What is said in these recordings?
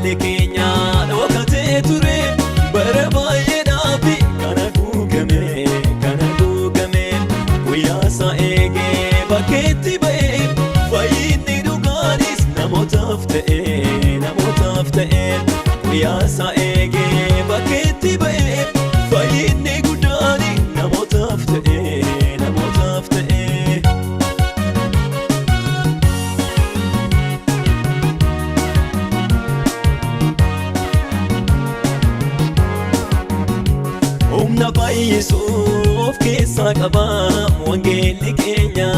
wangeelli keenya dhokatee ture bara baay'eedhaaf kan haguugame guyyaa isaa eegee bakkeetti ba'ee fayyinni dhugaanis namootaaf ta'e guyyaa isaa eegee bakkeetti ba'ee fayyinni guddaani namootaaf ta'e. Humna baay'isuuf keessaa qaba wangeelli keenya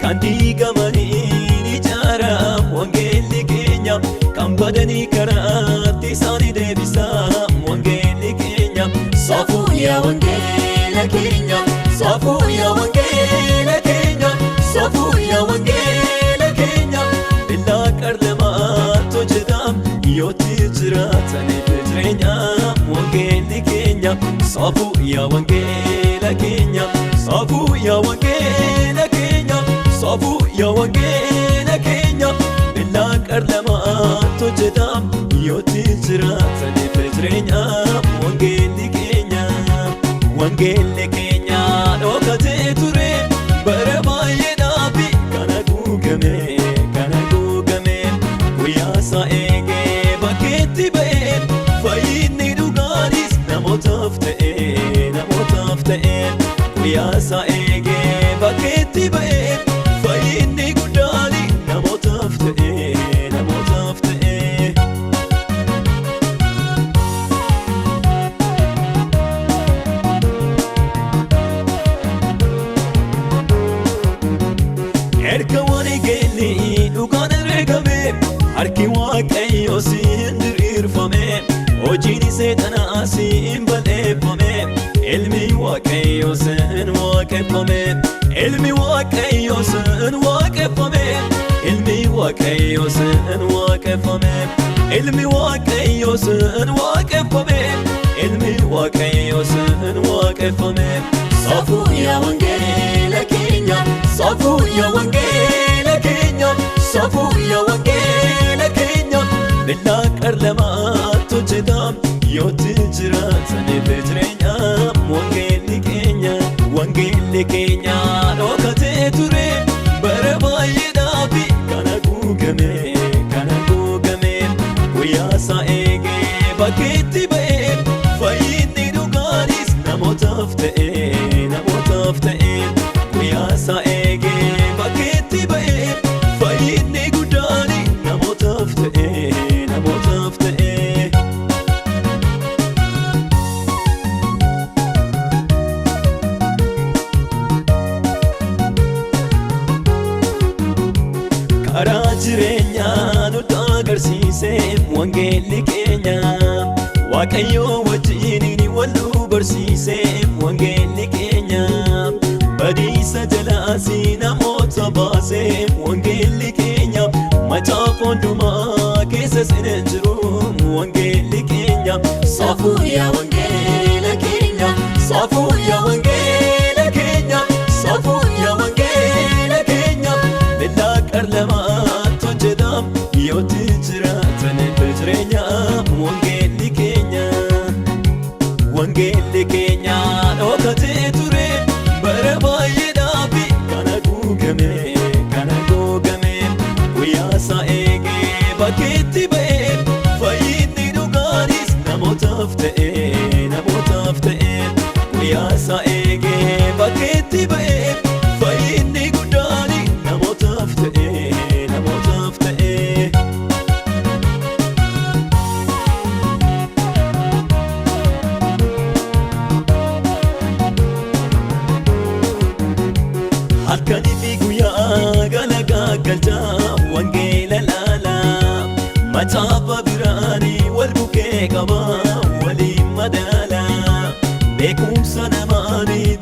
kan diigamanii ijaara wangeelli keenya kan badanii karaatti isaanii deebisa wangeelli keenya saafuu yaa wangeela keenya saafuu yaa wangeela keenya saafuu yaa wangeela keenya billaa qarlamaatti hojjetam yooti jiraataniif jireenya wangeelli keenya saafuu yaa wangeela keenya saafuu yaa wangeela keenya saafuu yaa wangeela keenya billaa qarlamaatti hojjetam yooti jiraataniif jireenya wangeelli keenya dhokatee ture bara baay'eedhaaf kan haguugame guyyaa isaa eegee bakkeetti ba'ee fayyinni dhugaanis namootaaf ta'e guyyaa isaa eegee bakkeetti ba'ee fayyinni guddaani namootaaf ta'e. Erga wangeelli dhugaan ergame harki waaqayyoo siin diriirfame hojiin seexanaa siin balleeffame ilmi waaqayyoo siin waaqeffame ilmi waaqayyoo siin waaqeffame ilmi waaqayyoo siin waaqeffame ilmi waaqayyoo siin waaqeffame ilmi waaqayyoo siin waaqeffame saafuu yaa wangeela keenya saafuu yaa wangeela keenya saafuu yaa wangeela keenya billaa qarlamaatti hojjetam yooti jiraataniif jireenya wangeelli keenya dhokatee ture bara baay'eedhaaf kan haguugame guyyaa isaa eegee bakkeetti ba'ee fayyinni dhugaanis namootaaf ta'e guyyaa isaa eegee bakkeetti ba'ee fayyinni guddaani namootaaf ta'e. Karaa jireenyaa nutti agarsiise wangeelli keenya waaqayyoo wajjin wal barsiise wangeelli keenya badiisa jalaasii namoota baase wangeelli keenya macaafa hundumaa keessa seenee jiru wangeelli keenya saafuu yaa wangeela keenya saafuu yaa wangeela keenya saafuu yaa wangeela keenya billaa qarlamaatti hojjetam yooti jiraataniif jireenya wangeelli keenya dhokatee ture bara baay'eedhaaf kan haguugame guyyaa isaa eegee bakkeetti ba'ee fayyinni dhugaanis namootaaf ta'e guyyaa isaa eegee bakkeetti ba'ee fayyinni guddaani namootaaf ta'e. Halkanii fi guyyaa galagaggalcha wangeela laala macaafa biraanii wal bukkee qaba waliin madaala beekumsa namaanii